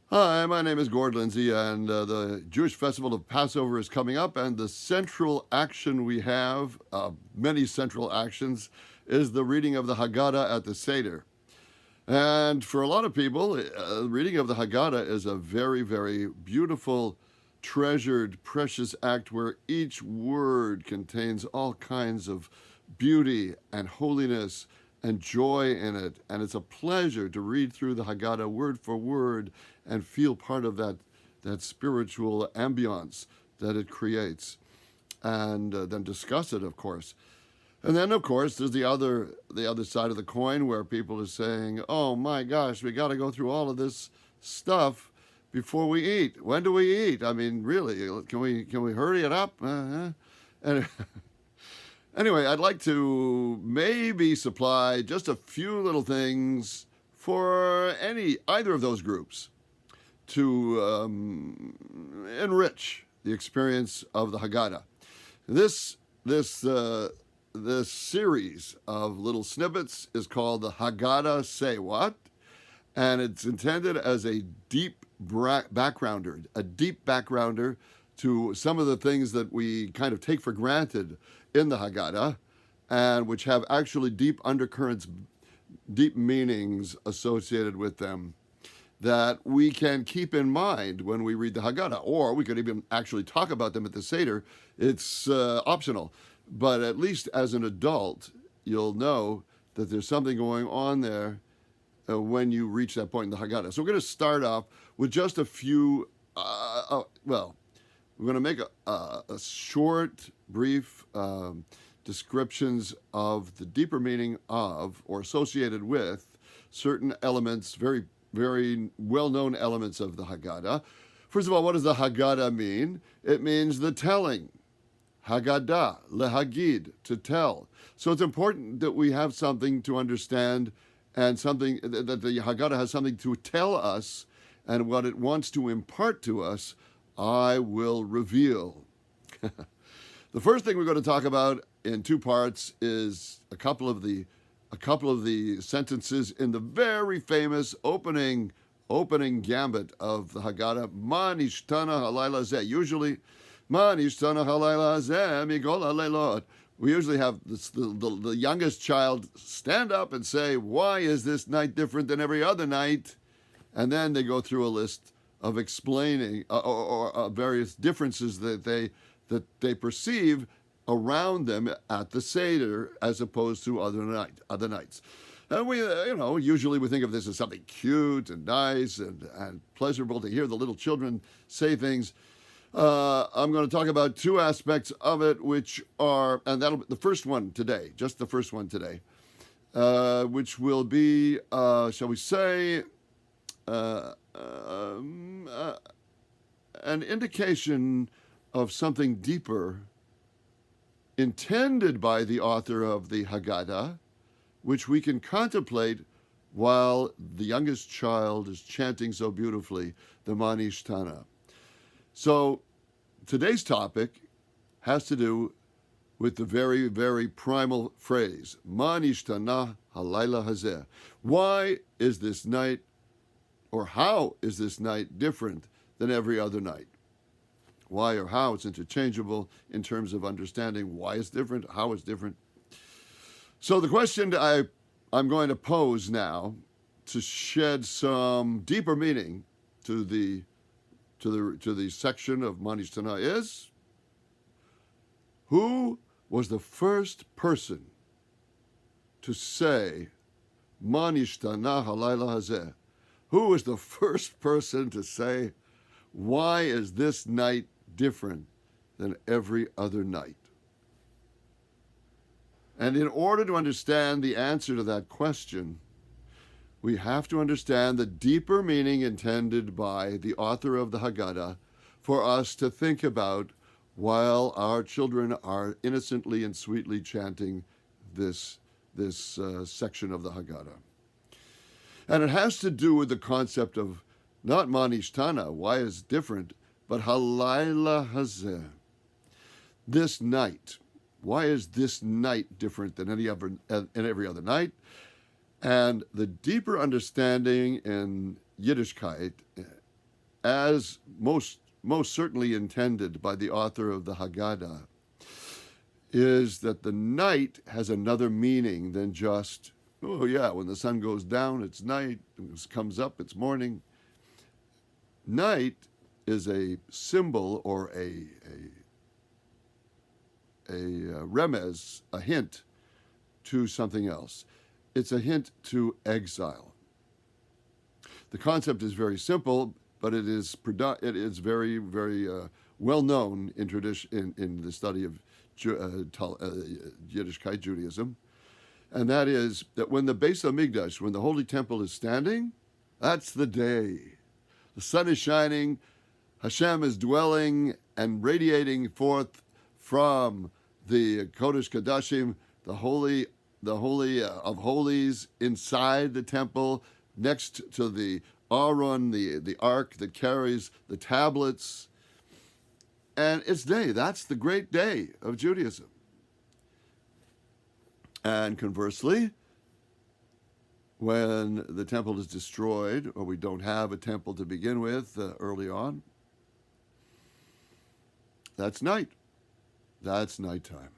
Hi, my name is Gord Lindsay, and the Jewish festival of Passover is coming up, and the central action we have, many central actions, is the reading of the Haggadah at the Seder. And for a lot of people, reading of the Haggadah is a very, very beautiful, treasured, precious act where each word contains all kinds of beauty and holiness and joy in it. And it's a pleasure to read through the Haggadah word for word and feel part of that spiritual ambiance that it creates. And then discuss it, of course. And then, of course, there's the other side of the coin where people are saying, "Oh my gosh, we got to go through all of this stuff before we eat. When do we eat? I mean, really, can we hurry it up?" And anyway, I'd like to maybe supply just a few little things for either of those groups to enrich the experience of the Haggadah. This series of little snippets is called the Haggadah Say What, and it's intended as a deep backgrounder to some of the things that we kind of take for granted in the Haggadah, and which have actually deep undercurrents, deep meanings associated with them that we can keep in mind when we read the Haggadah, or we could even actually talk about them at the Seder. It's optional. But at least as an adult, you'll know that there's something going on there when you reach that point in the Haggadah. So we're going to start off with just a few, we're going to make a short, brief descriptions of the deeper meaning of or associated with certain elements, very, very well-known elements of the Haggadah. First of all, what does the Haggadah mean? It means the telling. Haggadah, lehagid, to tell. So it's important that we have something to understand and something that the Haggadah has something to tell us, and what it wants to impart to us, I will reveal. The first thing we're going to talk about in two parts is a couple of the sentences in the very famous opening gambit of the Haggadah, Ma Nishtanah halayla zeh. Usually, Ma Nishtanah halayla zeh mikol haleilot. We usually have the youngest child stand up and say, "Why is this night different than every other night?" And then they go through a list of explaining or various differences that they perceive around them at the Seder as opposed to other nights. And we, usually we think of this as something cute and nice and pleasurable to hear the little children say things. I'm going to talk about two aspects of it, which are, and that'll be the first one today, just the first one today, which will be, shall we say, an indication of something deeper intended by the author of the Haggadah, which we can contemplate while the youngest child is chanting so beautifully the Ma Nishtanah. So today's topic has to do with the very, very primal phrase, Ma Nishtanah halayla hazeh. Why is this night, or how is this night different than every other night? Why or how, it's interchangeable in terms of understanding why it's different, how it's different. So the question I'm going to pose now to shed some deeper meaning to the section of Ma Nishtanah is, who was the first person to say Ma Nishtanah halayla hazeh? Who was the first person to say, why is this night different than every other night? And in order to understand the answer to that question, we have to understand the deeper meaning intended by the author of the Haggadah for us to think about while our children are innocently and sweetly chanting this section of the Haggadah. And it has to do with the concept of not Ma Nishtanah, why is it different, but halayla hazeh, this night. Why is this night different than every other night? And the deeper understanding in Yiddishkeit as most certainly intended by the author of the Haggadah, is that the night has another meaning than just, oh yeah, when the sun goes down, it's night, when it comes up, it's morning. Night is a symbol or a remez, a hint to something else. It's a hint to exile. The concept is very simple, but it is very, very well known in tradition in the study of Yiddishkeit, Judaism, and that is that when the Beis Hamikdash, when the Holy Temple is standing, that's the day. The sun is shining, Hashem is dwelling and radiating forth from the Kodesh Kodashim, the holy of holies, inside the temple, next to the Aron, the ark that carries the tablets. And it's day. That's the great day of Judaism. And conversely, when the temple is destroyed, or we don't have a temple to begin with early on, that's night. That's nighttime.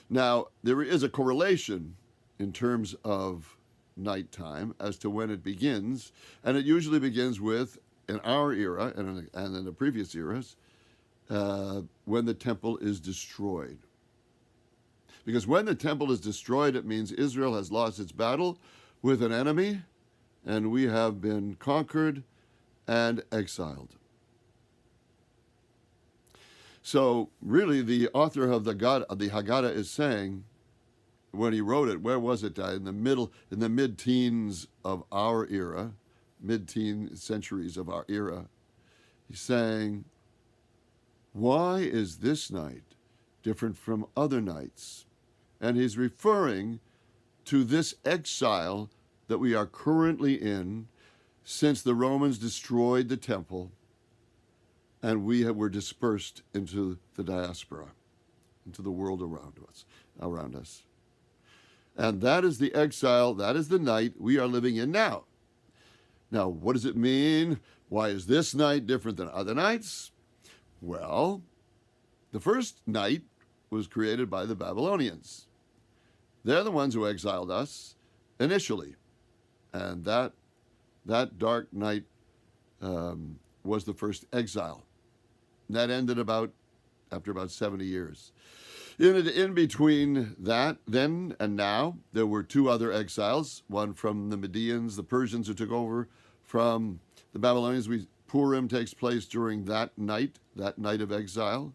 Now, there is a correlation in terms of nighttime as to when it begins, and it usually begins with, in our era and in the previous eras, when the temple is destroyed. Because when the temple is destroyed, it means Israel has lost its battle with an enemy, and we have been conquered and exiled. So really, the author of the Haggadah is saying, when he wrote it, where was it? In the mid-teens of our era, mid-teen centuries of our era, he's saying, why is this night different from other nights? And he's referring to this exile that we are currently in since the Romans destroyed the temple and we were dispersed into the diaspora, into the world around us. And that is the exile, that is the night we are living in now. Now, what does it mean? Why is this night different than other nights? Well, the first night was created by the Babylonians. They're the ones who exiled us initially. And that dark night was the first exile. And that ended after about 70 years. In between that, then and now, there were two other exiles, one from the Medians, the Persians who took over from the Babylonians. Purim takes place during that night of exile.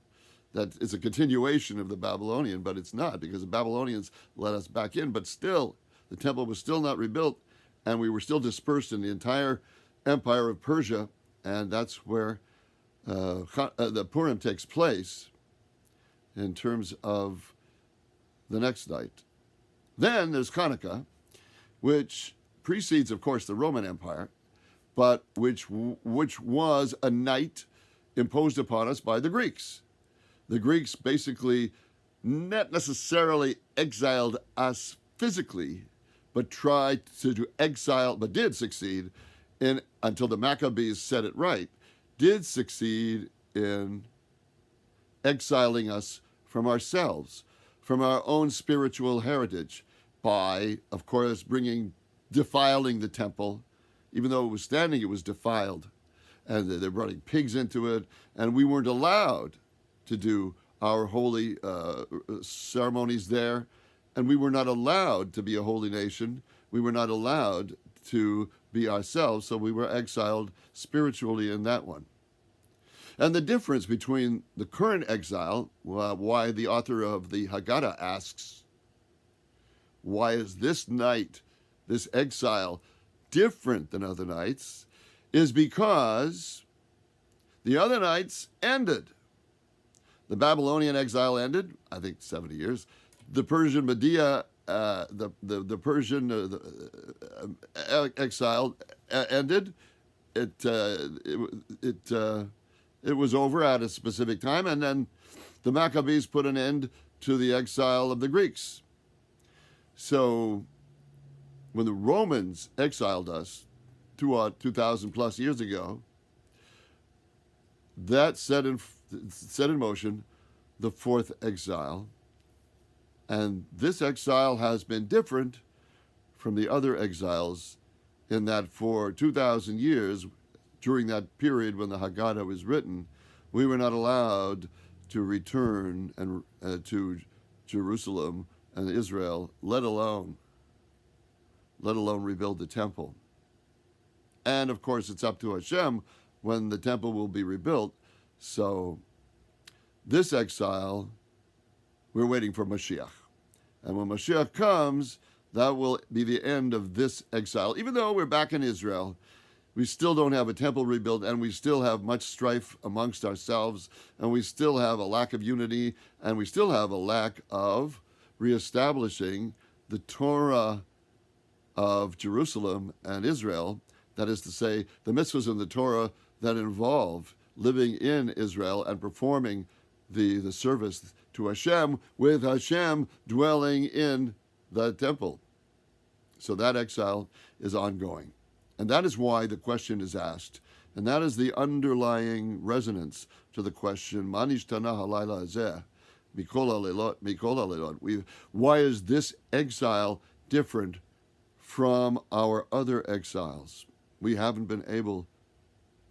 That is a continuation of the Babylonian, but it's not, because the Babylonians let us back in, but still, the temple was still not rebuilt, and we were still dispersed in the entire empire of Persia, and that's where the Purim takes place in terms of the next night. Then there's Hanukkah, which precedes, of course, the Roman Empire, but which was a night imposed upon us by the Greeks. The Greeks basically not necessarily exiled us physically, but tried to exile, but did succeed in, until the Maccabees set it right, did succeed in exiling us from ourselves, from our own spiritual heritage, by, of course, defiling the temple. Even though it was standing, it was defiled. And they're running pigs into it, and we weren't allowed to do our holy ceremonies there, and we were not allowed to be a holy nation. We were not allowed to be ourselves, so we were exiled spiritually in that one. And the difference between the current exile, why the author of the Haggadah asks, why is this night, this exile, different than other nights, is because the other nights ended. The Babylonian exile ended, I think 70 years. The Persian Media, the Persian exile ended. It was over at a specific time, and then the Maccabees put an end to the exile of the Greeks. So when the Romans exiled us 2,000 plus years ago, that set in motion the fourth exile. And this exile has been different from the other exiles in that for 2,000 years, during that period when the Haggadah was written, we were not allowed to return to Jerusalem and Israel, let alone rebuild the temple. And of course, it's up to Hashem when the temple will be rebuilt. So this exile, we're waiting for Mashiach. And when Mashiach comes, that will be the end of this exile. Even though we're back in Israel, we still don't have a temple rebuilt, and we still have much strife amongst ourselves, and we still have a lack of unity, and we still have a lack of reestablishing the Torah of Jerusalem and Israel. That is to say, the mitzvahs in the Torah that involve living in Israel and performing the service to Hashem, with Hashem dwelling in the temple. So that exile is ongoing. And that is why the question is asked. And that is the underlying resonance to the question, Ma Nishtanah halayla hazeh, mikol halelot. Why is this exile different from our other exiles? We haven't been able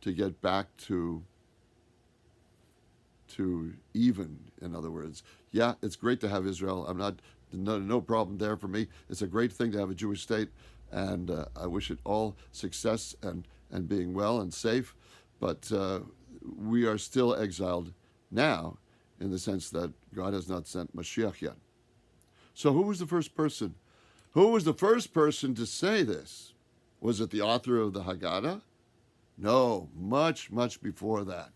to get back to even, in other words. Yeah, it's great to have Israel. No problem there for me. It's a great thing to have a Jewish state, and I wish it all success and being well and safe. But we are still exiled now, in the sense that God has not sent Mashiach yet. So who was the first person? Who was the first person to say this? Was it the author of the Haggadah? No, much, much before that.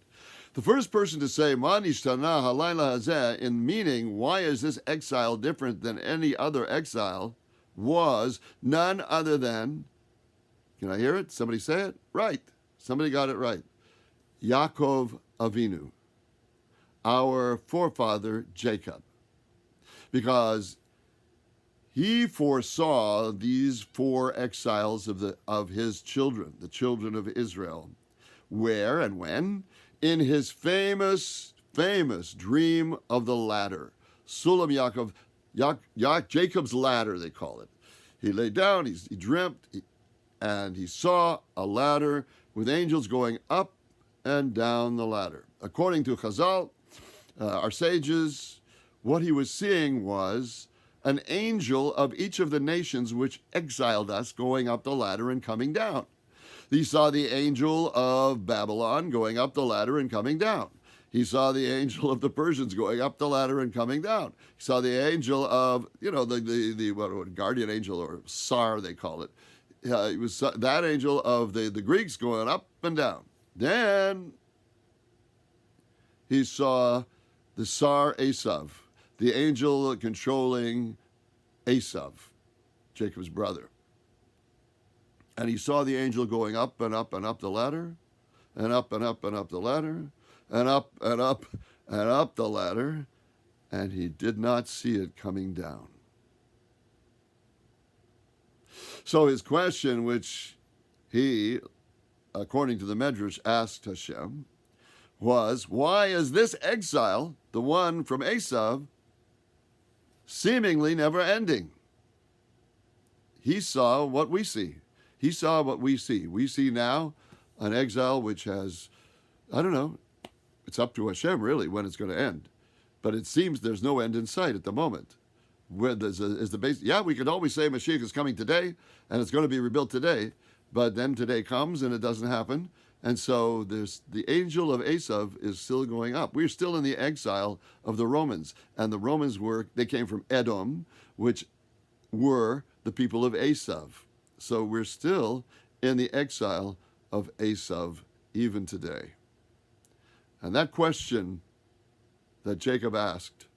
The first person to say, Ma Nishtanah halayla hazeh, in meaning, why is this exile different than any other exile, was none other than, can I hear it? Somebody say it? Right. Somebody got it right. Yaakov Avinu, our forefather Jacob. Because he foresaw these four exiles of his children, the children of Israel. Where and when? In his famous dream of the ladder. Sulam Yaakov, Jacob's ladder, they call it. He lay down, he dreamt, and he saw a ladder with angels going up and down the ladder. According to Chazal, our sages, what he was seeing was an angel of each of the nations which exiled us going up the ladder and coming down. He saw the angel of Babylon going up the ladder and coming down. He saw the angel of the Persians going up the ladder and coming down. He saw the angel of, the guardian angel, or Sar they call it. It was that angel of the Greeks going up and down. Then he saw the Sar Esav, the angel controlling Esav, Jacob's brother. And he saw the angel going up and up and up the ladder, and up and up and up the ladder, and up and up and up the ladder, and he did not see it coming down. So his question, which he, according to the Medrash, asked Hashem, was, why is this exile, the one from Esav, seemingly never ending? He saw what we see. He saw what we see. We see now an exile which has, I don't know, it's up to Hashem really when it's going to end. But it seems there's no end in sight at the moment. Where is the base? Yeah, we could always say Mashiach is coming today and it's going to be rebuilt today. But then today comes and it doesn't happen. And so there's the angel of Esav is still going up. We're still in the exile of the Romans. And the Romans they came from Edom, which were the people of Esav. So we're still in the exile of Esav even today. And that question that Jacob asked,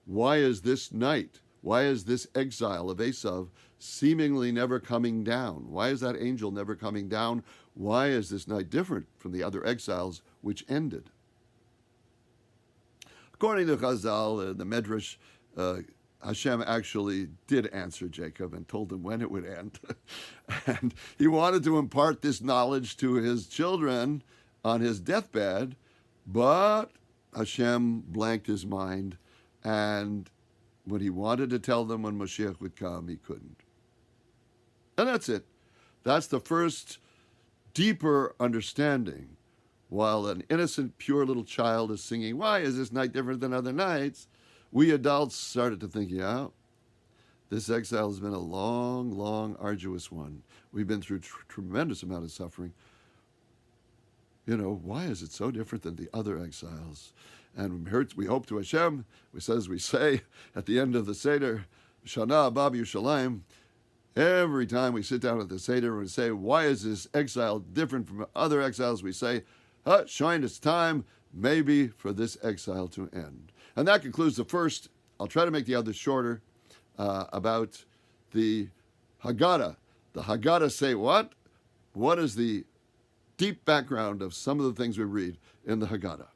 why is this night, why is this exile of Esav seemingly never coming down? Why is that angel never coming down? Why is this night different from the other exiles which ended? According to Chazal, the Medrash, Hashem actually did answer Jacob and told him when it would end. And he wanted to impart this knowledge to his children on his deathbed, But Hashem blanked his mind, and when he wanted to tell them when Mashiach would come, he couldn't. And that's it. That's the first deeper understanding. While an innocent, pure little child is singing, "Why is this night different than other nights?" we adults started to think, yeah, this exile has been a long, long, arduous one. We've been through tremendous amount of suffering. Why is it so different than the other exiles? And we hope to Hashem, as we say at the end of the Seder, Shana Abba Yerushalayim, every time we sit down at the Seder and we say, why is this exile different from other exiles? We say, shine it's time, maybe, for this exile to end. And that concludes the first. I'll try to make the others shorter, about the Haggadah. The Haggadah say what? What is the deep background of some of the things we read in the Haggadah?